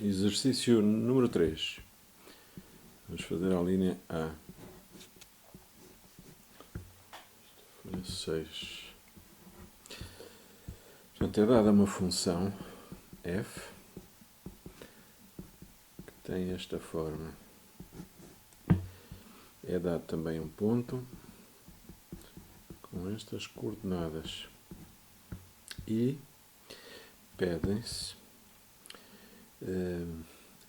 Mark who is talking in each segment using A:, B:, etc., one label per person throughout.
A: Exercício número 3. Vamos fazer a linha A. Folha 6. Portanto, é dada uma função f que tem esta forma. É dado também um ponto com estas coordenadas. E pedem-se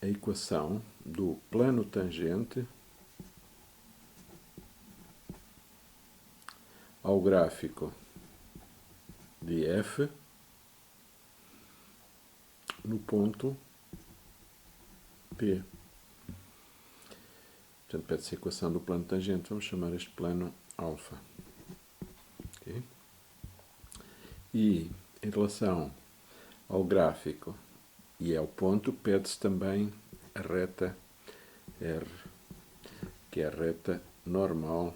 A: a equação do plano tangente ao gráfico de f no ponto P. Portanto, pede-se a equação do plano tangente. Vamos chamar este plano alfa. Okay? E em relação ao gráfico e ao ponto, pede-se também a reta R, que é a reta normal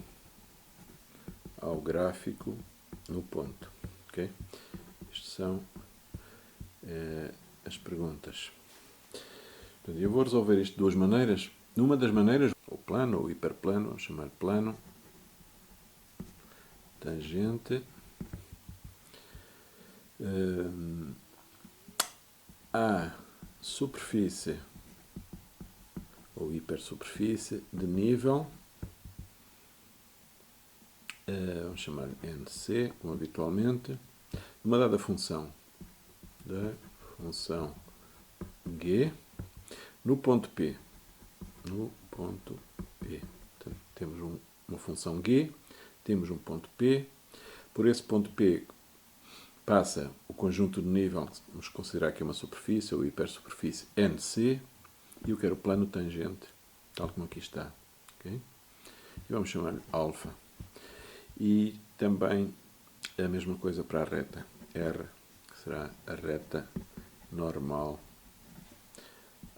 A: ao gráfico no ponto. Okay? Estas são as perguntas. Portanto, eu vou resolver isto de duas maneiras. Numa das maneiras, o plano ou hiperplano, vamos chamar plano tangente à superfície ou hipersuperfície de nível, vamos chamar NC, como habitualmente, uma dada função G no ponto P. Portanto, temos uma função G, temos um ponto P. Por esse ponto P passa o conjunto de nível, vamos considerar que é uma superfície ou hipersuperfície NC, e eu quero o plano tangente, tal como aqui está. Okay? E vamos chamar-lhe alfa. E também a mesma coisa para a reta R, que será a reta normal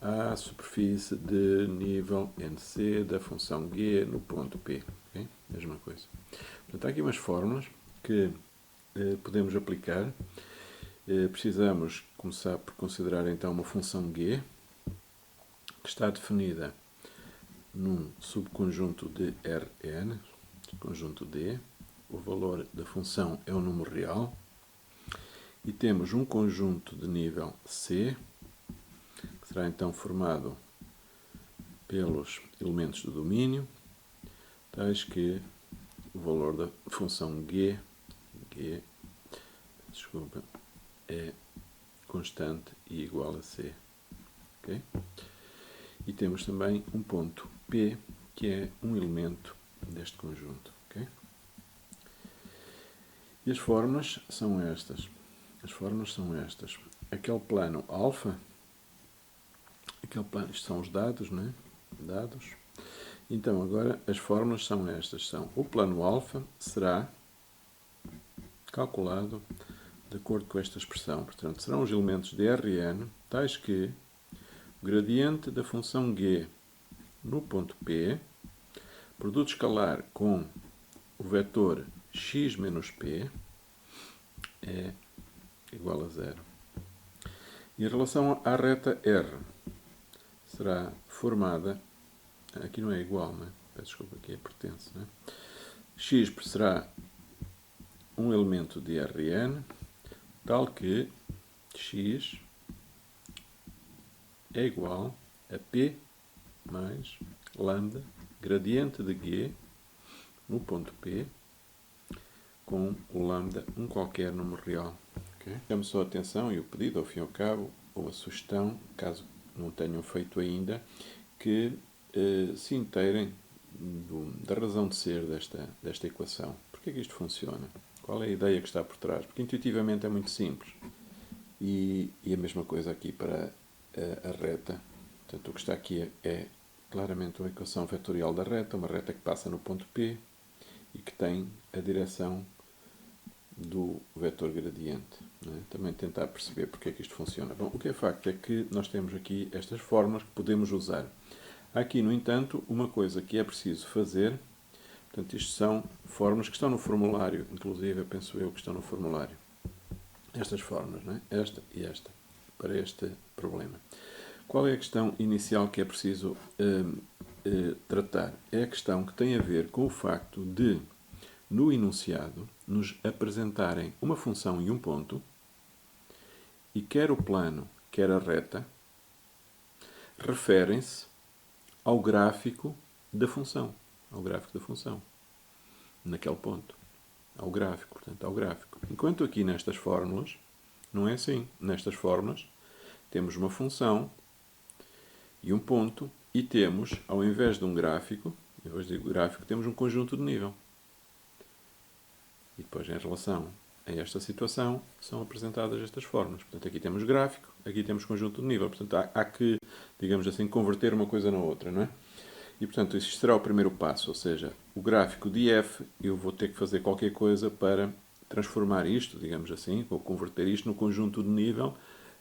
A: à superfície de nível NC da função G no ponto P. Okay? Mesma coisa. Portanto, há aqui umas fórmulas que podemos aplicar. Precisamos começar por considerar então uma função G que está definida num subconjunto de Rn, conjunto D. O valor da função é um número real. E temos um conjunto de nível C, que será então formado pelos elementos do domínio, tais que o valor da função G é constante e igual a C. Okay? E temos também um ponto P, que é um elemento deste conjunto. Okay? E as fórmulas são estas. Aquele plano alfa, isto são os dados, não é? Dados. Então, agora, as fórmulas são estas. O plano alfa será calculado de acordo com esta expressão. Portanto, serão os elementos de Rn, tais que o gradiente da função G no ponto P, produto escalar com o vetor x menos p, é igual a zero. E em relação à reta R, será formada, aqui não é igual, não é? Peço desculpa, aqui é pertence, não é? X será um elemento de Rn, tal que x é igual a p mais lambda, gradiente de G no ponto P, com o lambda um qualquer número real. Okay? Chamo só a atenção e o pedido, ao fim e ao cabo, ou a sugestão, caso não tenham feito ainda, que se inteirem da razão de ser desta equação. Porquê que isto funciona? Qual é a ideia que está por trás? Porque intuitivamente é muito simples. E a mesma coisa aqui para a reta. Portanto, o que está aqui é claramente uma equação vetorial da reta, uma reta que passa no ponto P e que tem a direção do vetor gradiente. Não é? Também tentar perceber porque é que isto funciona. Bom, o que é facto é que nós temos aqui estas fórmulas que podemos usar. Há aqui, no entanto, uma coisa que é preciso fazer. Portanto, isto são fórmulas que estão no formulário, inclusive, penso eu, que estão no formulário. Estas fórmulas, não é? Esta e esta, para este problema. Qual é a questão inicial que é preciso tratar? É a questão que tem a ver com o facto de, no enunciado, nos apresentarem uma função e um ponto, e quer o plano, quer a reta, referem-se ao gráfico da função. Ao gráfico da função. Naquele ponto. Ao gráfico, portanto, ao gráfico. Enquanto aqui nestas fórmulas, não é assim. Nestas fórmulas, temos uma função e um ponto, e temos, ao invés de um gráfico, em vez de gráfico, temos um conjunto de nível. E depois, em relação a esta situação, são apresentadas estas fórmulas. Portanto, aqui temos gráfico, aqui temos conjunto de nível. Portanto, há que, digamos assim, converter uma coisa na outra, não é? E, portanto, isto será o primeiro passo, ou seja, o gráfico de f, eu vou ter que fazer qualquer coisa para transformar isto, digamos assim, ou converter isto no conjunto de nível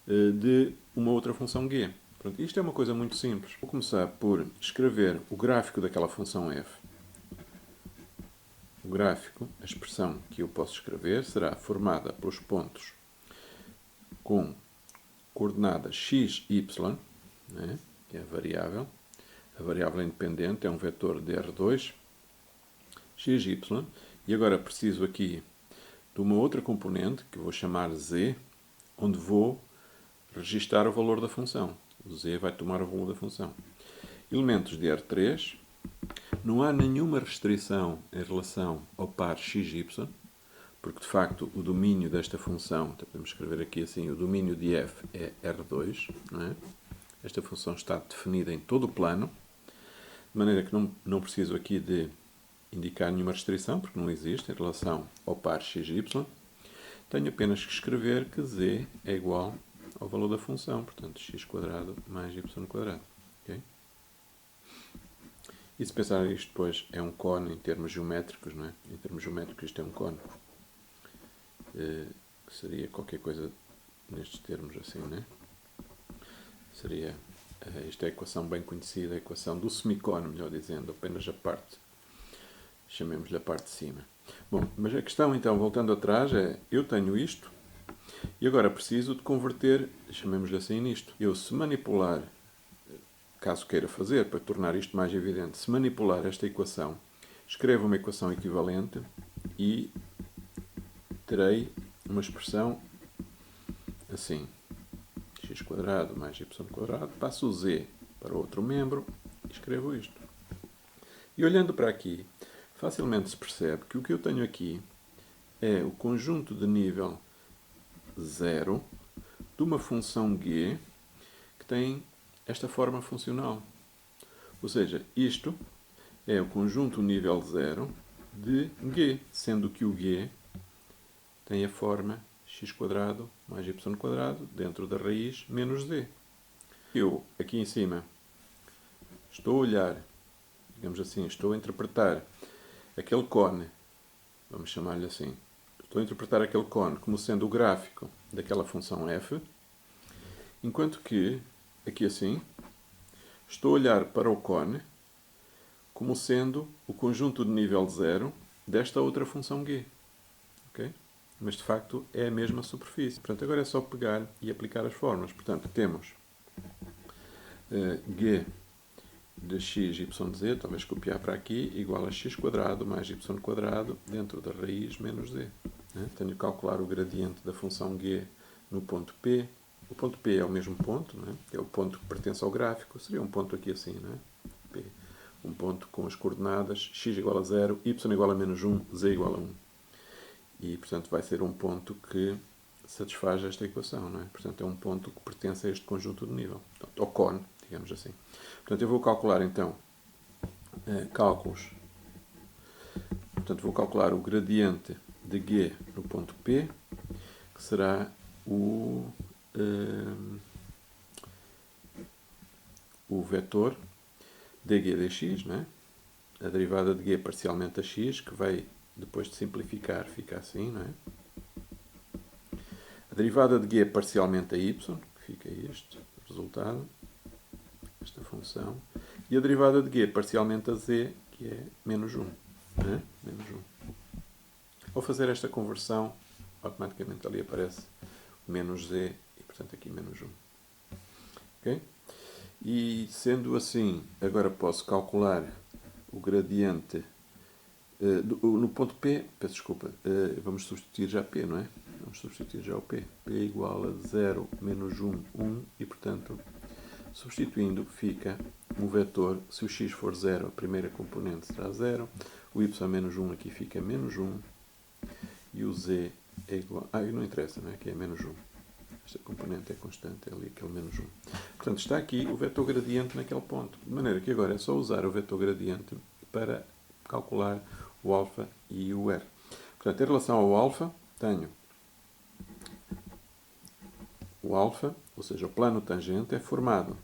A: de uma outra função g. Pronto, isto é uma coisa muito simples. Vou começar por escrever o gráfico daquela função f. O gráfico, a expressão que eu posso escrever, será formada pelos pontos com coordenadas x, y, né, que é a variável. A variável independente é um vetor de R2, x, y, e agora preciso aqui de uma outra componente, que vou chamar z, onde vou registar o valor da função. O z vai tomar o valor da função. Elementos de R3, não há nenhuma restrição em relação ao par x, y, porque de facto o domínio desta função, então podemos escrever aqui assim, o domínio de f é R2, não é? Esta função está definida em todo o plano, de maneira que não preciso aqui de indicar nenhuma restrição, porque não existe em relação ao par x, y. Tenho apenas que escrever que z é igual ao valor da função, portanto, x² mais y². Okay? E se pensar isto depois é um cone em termos geométricos, não é? Em termos geométricos isto é um cone. Que seria qualquer coisa nestes termos assim, não é? Seria, esta é a equação bem conhecida, a equação do semicone, melhor dizendo, apenas a parte, chamemos-lhe a parte de cima. Bom, mas a questão então, voltando atrás, é, eu tenho isto, e agora preciso de converter, chamemos-lhe assim, nisto. Eu, se manipular, caso queira fazer, para tornar isto mais evidente, se manipular esta equação, escrevo uma equação equivalente e terei uma expressão assim. X² mais y², passo o z para outro membro e escrevo isto. E olhando para aqui, facilmente se percebe que o que eu tenho aqui é o conjunto de nível 0 de uma função g que tem esta forma funcional. Ou seja, isto é o conjunto nível 0 de g, sendo que o g tem a forma x² mais y² dentro da raiz menos z. Eu, aqui em cima, estou a olhar, digamos assim, estou a interpretar aquele cone, vamos chamar-lhe assim, estou a interpretar aquele cone como sendo o gráfico daquela função f, enquanto que, aqui assim, estou a olhar para o cone como sendo o conjunto de nível 0 desta outra função g. Okay? Mas de facto é a mesma superfície. Portanto, agora é só pegar e aplicar as fórmulas. Portanto, temos g de x, y, z, talvez copiar para aqui, igual a x² mais y² dentro da raiz menos z. Tenho que calcular o gradiente da função g no ponto P. O ponto P é o mesmo ponto, não é? É o ponto que pertence ao gráfico. Seria um ponto aqui assim, não é? P. Um ponto com as coordenadas x igual a 0, y igual a menos 1, z igual a 1. E, portanto, vai ser um ponto que satisfaz esta equação, não é? Portanto, é um ponto que pertence a este conjunto de nível. Portanto, ao cone, digamos assim. Portanto, eu vou calcular, então, cálculos. Portanto, vou calcular o gradiente de g no ponto P, que será o vetor dg dx, não é? A derivada de g parcialmente a x, que vai, depois de simplificar, fica assim, não é? A derivada de g parcialmente a y, que fica este resultado, esta função, e a derivada de g parcialmente a z, que é menos 1. Não é? Menos 1. Ao fazer esta conversão, automaticamente ali aparece menos z e, portanto, aqui menos 1. Okay? E sendo assim, agora posso calcular o gradiente no ponto P, peço desculpa, vamos substituir já P, não é? Vamos substituir já o P. P igual a 0 menos 1, 1, e portanto, substituindo, fica um vetor, se o x for 0, a primeira componente será 0, o y menos 1 aqui fica menos 1, e o z é igual... não interessa, não é? Que é menos 1. Esta componente é constante, é ali aquele menos 1. Portanto, está aqui o vetor gradiente naquele ponto. De maneira que agora é só usar o vetor gradiente para calcular o alfa e o r. Portanto, em relação ao alfa, tenho o alfa, ou seja, o plano tangente, é formado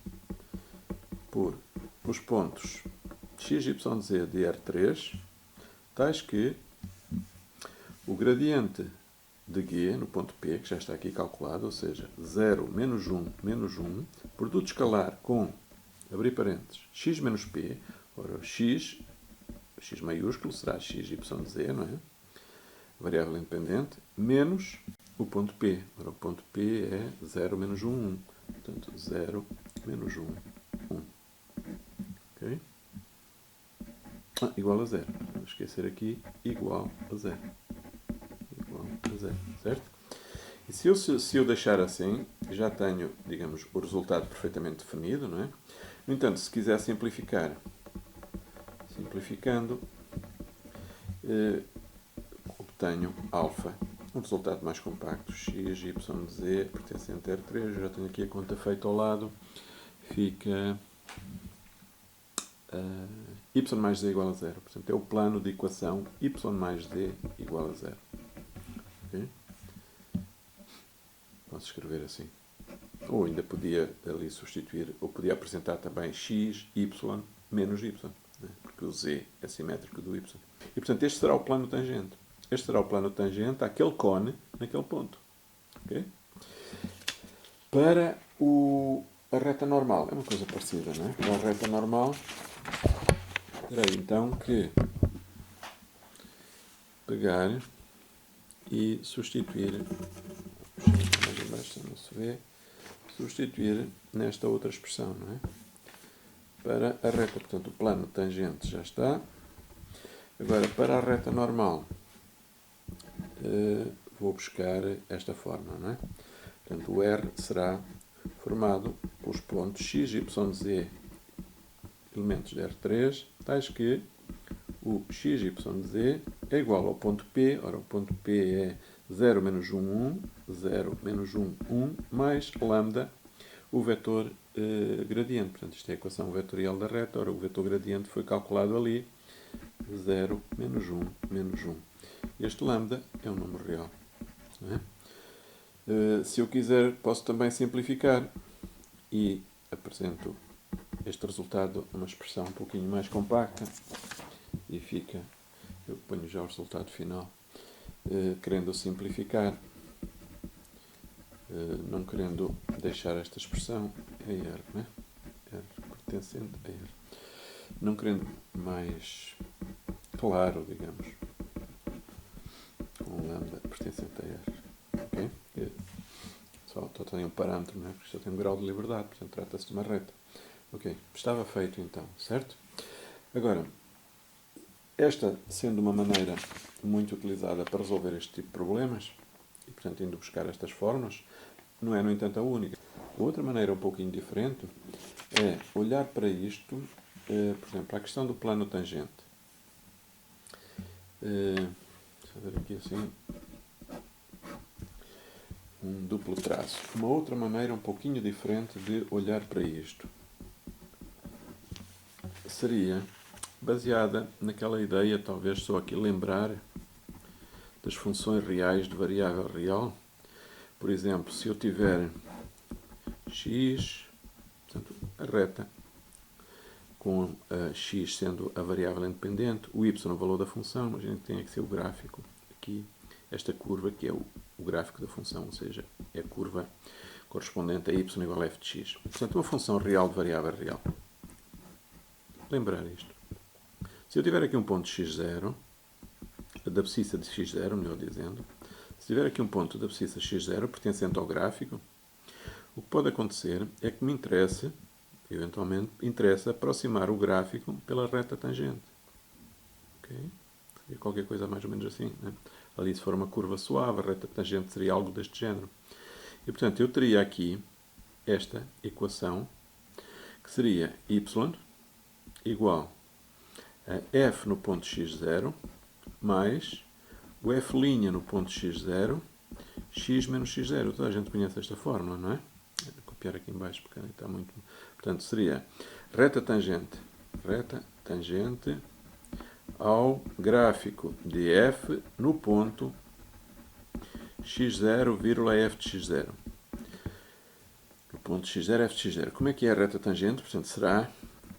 A: por os pontos x, y, z de R3, tais que o gradiente de G no ponto P, que já está aqui calculado, ou seja, 0, menos 1, menos 1, produto escalar com, abrir parênteses, x menos P, ora, x maiúsculo será x, y, z, não é? Variável independente, menos o ponto P. Ora, o ponto P é 0 menos 1, 1. Portanto, 0 menos 1, 1. Ok? Igual a 0. Vou esquecer aqui, igual a 0. Igual a 0, certo? E se eu deixar assim, já tenho, digamos, o resultado perfeitamente definido, não é? No entanto, se quiser simplificar, simplificando, obtenho alfa, um resultado mais compacto, x, y, z, pertencente a R3, eu já tenho aqui a conta feita ao lado, fica y mais z igual a 0. Portanto, é o plano de equação y mais z igual a 0. Okay? Posso escrever assim. Ou ainda podia ali substituir, ou podia apresentar também x, y, menos y, né? Porque o z é simétrico do y. E, portanto, este será o plano tangente. Este será o plano tangente àquele cone naquele ponto. Okay? Para a reta normal, é uma coisa parecida, não é? Para a reta normal, terei então que pegar e substituir, mais embaixo não se vê, substituir nesta outra expressão, não é? Para a reta, portanto, o plano tangente já está. Agora, para a reta normal, vou buscar esta forma, não é? Portanto, o R será formado pelos pontos x, y, z, elementos de R3, tais que o x, y, z é igual ao ponto P, ora, o ponto P é 0 menos 1, 1, 0 menos 1, 1, mais lambda, o vetor gradiente. Portanto, isto é a equação vetorial da reta, ora, o vetor gradiente foi calculado ali, 0 menos 1, menos 1. Este lambda é um número real. Não é? Se eu quiser, posso também simplificar e apresento este resultado numa expressão um pouquinho mais compacta e fica, eu ponho já o resultado final, querendo simplificar, não querendo deixar esta expressão, é R, né? R pertencente a R. Não querendo mais claro, digamos, com lambda pertencente a R. Ok? Só tem um parâmetro, não é? Porque só tem um grau de liberdade, portanto trata-se de uma reta. Ok, estava feito então, certo? Agora, esta sendo uma maneira muito utilizada para resolver este tipo de problemas, e portanto indo buscar estas formas, não é, no entanto, a única. Outra maneira um pouquinho diferente é olhar para isto, por exemplo, a questão do plano tangente. Vou fazer aqui assim um duplo traço. Uma outra maneira um pouquinho diferente de olhar para isto seria baseada naquela ideia, talvez só aqui lembrar, das funções reais de variável real. Por exemplo, se eu tiver x, portanto, a reta, com a x sendo a variável independente, o y o valor da função, a gente tem que ser o gráfico aqui, esta curva que é o gráfico da função, ou seja, é a curva correspondente a y igual a f de x. Portanto, uma função real de variável real. Lembrar isto. Se eu tiver aqui um ponto x0, da abscissa de x0, melhor dizendo, se tiver aqui um ponto da abscissa x0 pertencente ao gráfico, o que pode acontecer é que me interesse Eventualmente interessa aproximar o gráfico pela reta tangente. Okay? Seria qualquer coisa mais ou menos assim. Né? Ali, se for uma curva suave, a reta tangente seria algo deste género. E, portanto, eu teria aqui esta equação, que seria y igual a f no ponto x0 mais o f' no ponto x0, x menos x0. Toda a gente conhece esta fórmula, não é? Vou copiar aqui em baixo porque está muito... Portanto, seria reta tangente ao gráfico de f no ponto x0, f de x0. No ponto x0, f de x0. Como é que é a reta tangente? Portanto, será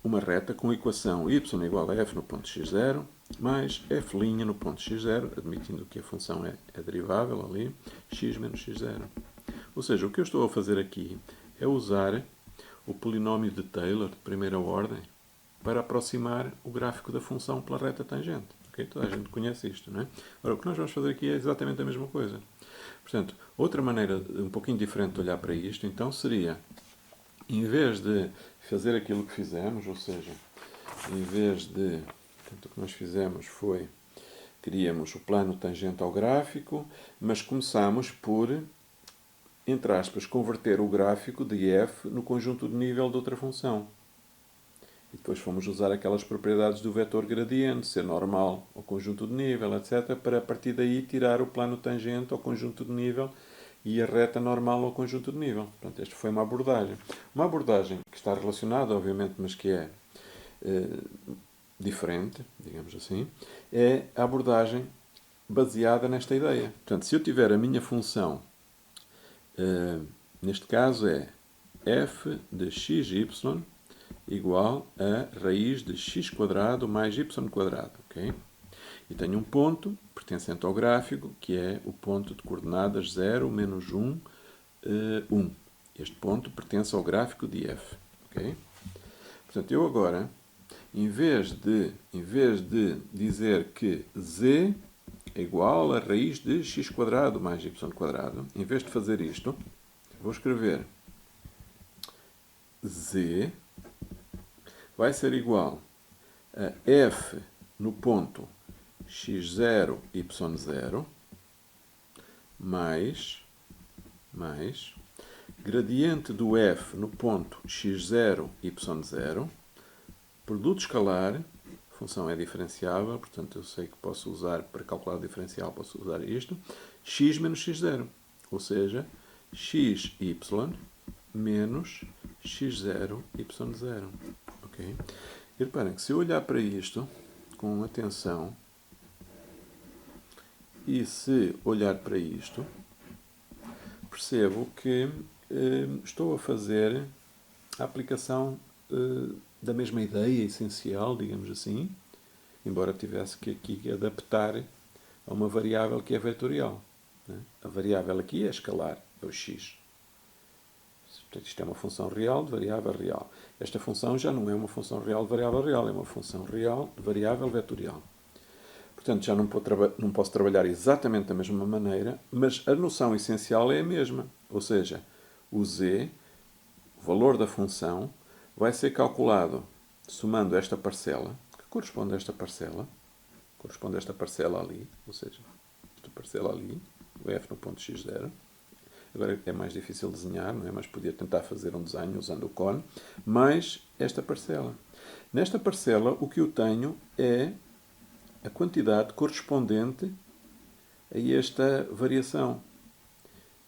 A: uma reta com a equação y igual a f no ponto x0 mais f' no ponto x0, admitindo que a função é derivável ali, x menos x0. Ou seja, o que eu estou a fazer aqui é usar o polinómio de Taylor de primeira ordem para aproximar o gráfico da função pela reta tangente. Okay? Toda a gente conhece isto, não é? Agora, o que nós vamos fazer aqui é exatamente a mesma coisa. Portanto, outra maneira um pouquinho diferente de olhar para isto, então, seria, em vez de fazer aquilo que fizemos, ou seja, em vez de... Portanto, o que nós fizemos foi, queríamos o plano tangente ao gráfico, mas começámos por, entre aspas, converter o gráfico de f no conjunto de nível de outra função. E depois fomos usar aquelas propriedades do vetor gradiente, ser normal ao conjunto de nível, etc., para a partir daí tirar o plano tangente ao conjunto de nível e a reta normal ao conjunto de nível. Portanto, esta foi uma abordagem. Uma abordagem que está relacionada, obviamente, mas que é diferente, digamos assim, é a abordagem baseada nesta ideia. Portanto, se eu tiver a minha função, neste caso é f de xy igual a raiz de x² mais y². Okay? E tenho um ponto pertencente ao gráfico, que é o ponto de coordenadas 0, menos 1, 1. Este ponto pertence ao gráfico de f. Okay? Portanto, eu agora, em vez de dizer que z é igual a raiz de x² mais y², em vez de fazer isto, vou escrever z vai ser igual a f no ponto x0, y0 mais gradiente do f no ponto x0, y0, produto escalar, a função é diferenciável, portanto eu sei que posso usar, para calcular o diferencial, posso usar isto, x menos x0, ou seja, xy menos x0, y0. Okay? E reparem que se eu olhar para isto com atenção e se olhar para isto, percebo que estou a fazer a aplicação da mesma ideia essencial, digamos assim, embora tivesse que aqui adaptar a uma variável que é vetorial. Né? A variável aqui é escalar, é o x. Portanto, isto é uma função real de variável real. Esta função já não é uma função real de variável real, é uma função real de variável vetorial. Portanto, já não posso trabalhar exatamente da mesma maneira, mas a noção essencial é a mesma. Ou seja, o z, o valor da função, vai ser calculado somando esta parcela, que corresponde a esta parcela ali, ou seja, esta parcela ali, o f no ponto x0. Agora é mais difícil desenhar, não é? Mas podia tentar fazer um desenho usando o cone, mais esta parcela. Nesta parcela, o que eu tenho é a quantidade correspondente a esta variação.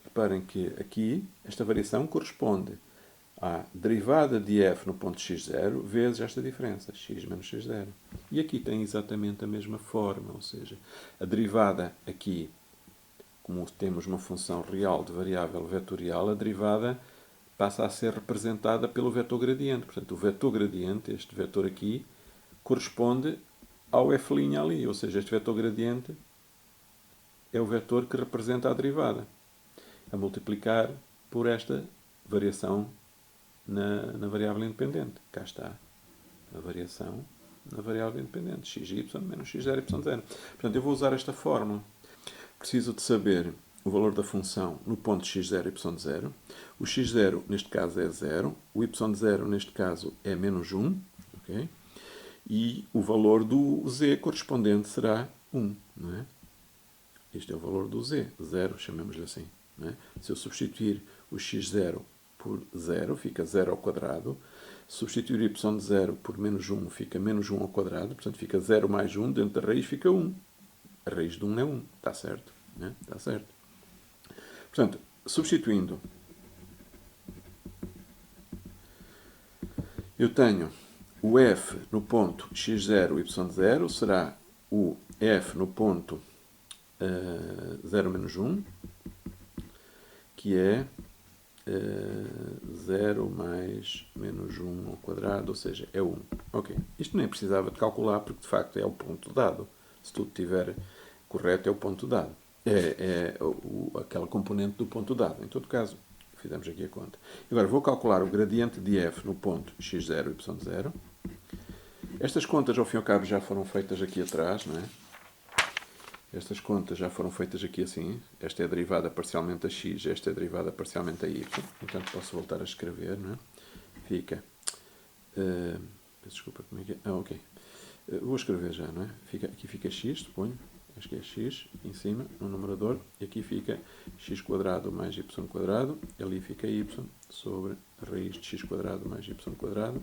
A: Reparem que aqui, esta variação corresponde à derivada de f no ponto x0 vezes esta diferença, x menos x0. E aqui tem exatamente a mesma forma, ou seja, a derivada aqui, como temos uma função real de variável vetorial, a derivada passa a ser representada pelo vetor gradiente. Portanto, o vetor gradiente, este vetor aqui, corresponde ao f' ali, ou seja, este vetor gradiente é o vetor que representa a derivada, a multiplicar por esta variação na variável independente. Cá está a variação na variável independente, xy menos x0, y0. Portanto, eu vou usar esta fórmula. Preciso de saber o valor da função no ponto x0 e y0. O x0 neste caso é 0, o y0 neste caso é menos 1, okay? E o valor do z correspondente será 1, não é? Este é o valor do z, 0, chamemos-lhe assim. Não é? Se eu substituir o x0 por 0, fica 0 ao quadrado. Substituir y0 por menos 1, fica menos 1 ao quadrado. Portanto, fica 0 mais 1, dentro da raiz fica 1. A raiz de 1 é 1, está certo? Né? Está certo. Portanto, substituindo, eu tenho o f no ponto x0, y0, será o f no ponto 0 menos 1, que é 0 mais menos 1 ao quadrado, ou seja, é 1. Ok, isto nem precisava de calcular, porque de facto é o ponto dado. Se tudo estiver correto, é o ponto dado. É aquela componente do ponto dado. Em todo caso, fizemos aqui a conta. Agora vou calcular o gradiente de f no ponto x0 e y0. Estas contas, ao fim e ao cabo, já foram feitas aqui atrás, não é? Estas contas já foram feitas aqui assim. Esta é derivada parcialmente a x, esta é derivada parcialmente a y. Portanto, posso voltar a escrever, não é? Fica... desculpa, como é que é? Ok. Vou escrever já, não é? Aqui fica x, suponho. Acho que é x em cima, no numerador. E aqui fica x quadrado mais y quadrado. E ali fica y sobre a raiz de x quadrado mais y quadrado.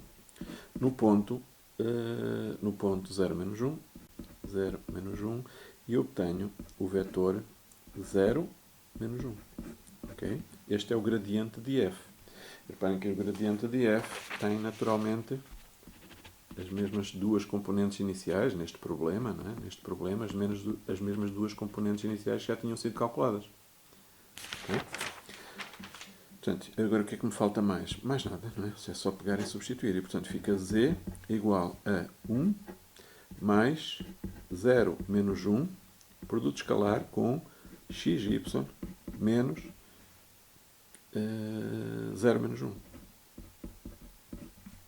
A: No ponto 0 menos 1. 0 menos 1. E obtenho o vetor 0 menos 1. Okay? Este é o gradiente de f. Reparem que o gradiente de f tem naturalmente as mesmas duas componentes iniciais neste problema, não é? Neste problema, as mesmas duas componentes iniciais já tinham sido calculadas. Okay? Portanto, agora o que é que me falta mais? Mais nada, não é? É só pegar e substituir. E, portanto, fica z igual a 1 mais 0 menos 1, produto escalar com xy menos 0 menos 1.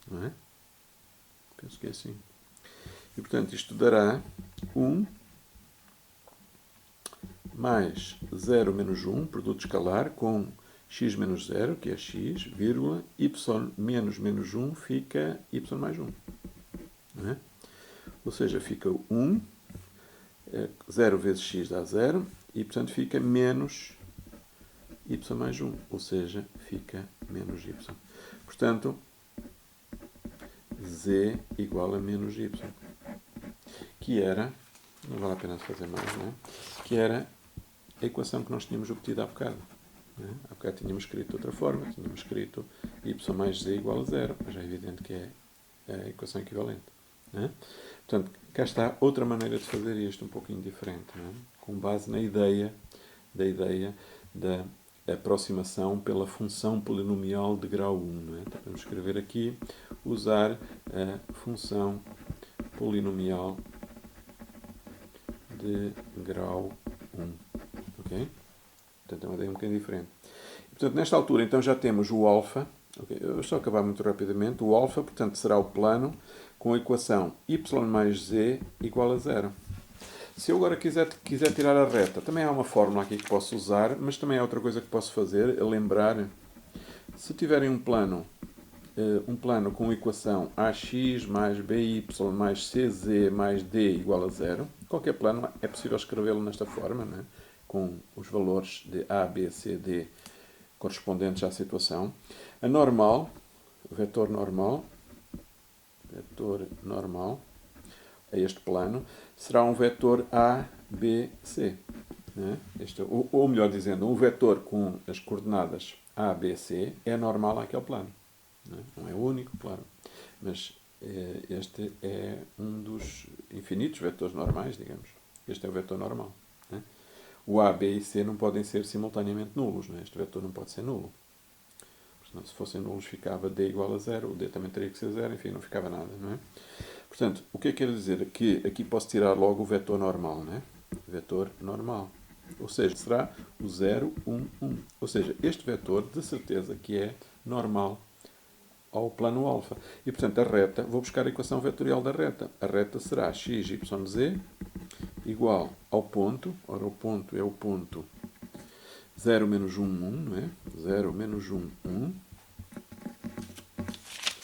A: Não é? Penso que é assim. E, portanto, isto dará 1 mais 0 menos 1, produto escalar, com x menos 0, que é x, vírgula, y menos menos 1 fica y mais 1. Não é? Ou seja, fica 1, 0 vezes x dá 0, e, portanto, fica menos y mais 1. Ou seja, fica menos y. Portanto, z igual a menos y, que era, não vale a pena fazer mais, não é? Que era a equação que nós tínhamos obtido há bocado. Não é? Há bocado tínhamos escrito de outra forma, tínhamos escrito y mais z igual a 0, mas é evidente que é a equação equivalente. Não é? Portanto, cá está outra maneira de fazer isto, um pouquinho diferente, não é? Com base na ideia da aproximação pela função polinomial de grau 1. Não é? Então, vamos escrever aqui, usar a função polinomial de grau 1. Ok? Portanto, é uma ideia um bocadinho diferente. E, portanto, nesta altura, então, já temos o alfa. Okay? Eu vou só acabar muito rapidamente. O alfa, portanto, será o plano com a equação y mais z igual a 0. Se eu agora quiser tirar a reta, também há uma fórmula aqui que posso usar, mas também há outra coisa que posso fazer, é lembrar, se tiverem um plano com a equação ax mais by mais cz mais d igual a 0, qualquer plano é possível escrevê-lo nesta forma, né? Com os valores de a, b, c, d correspondentes à situação. A normal, o vetor normal a este plano, será um vetor A, B, C. Né? Ou melhor dizendo, um vetor com as coordenadas A, B, C é normal àquele plano. Né? Não é único, claro, mas este é um dos infinitos vetores normais, digamos. Este é o vetor normal. Né? O A, B e C não podem ser simultaneamente nulos. Né? Este vetor não pode ser nulo. Senão, se fossem nulos, ficava D igual a 0. O D também teria que ser 0. Enfim, não ficava nada. Não é? Portanto, o que é que quer dizer? Que aqui posso tirar logo o vetor normal. Né? Vetor normal. Ou seja, será o 0, 1, 1. Ou seja, este vetor, de certeza, que é normal ao plano alfa. E, portanto, a reta, vou buscar a equação vetorial da reta. A reta será x, y, z igual ao ponto. Ora, o ponto é o ponto 0 menos 1, 1, não é? 0 menos 1, 1.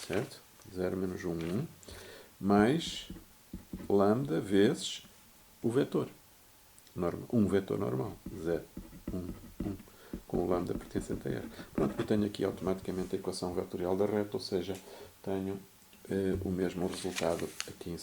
A: Certo? 0 menos 1, 1. Mais lambda vezes o vetor. Um vetor normal. 0, 1, 1. Com o lambda pertencente a R. Pronto, eu tenho aqui automaticamente a equação vetorial da reta, ou seja, tenho o mesmo resultado aqui em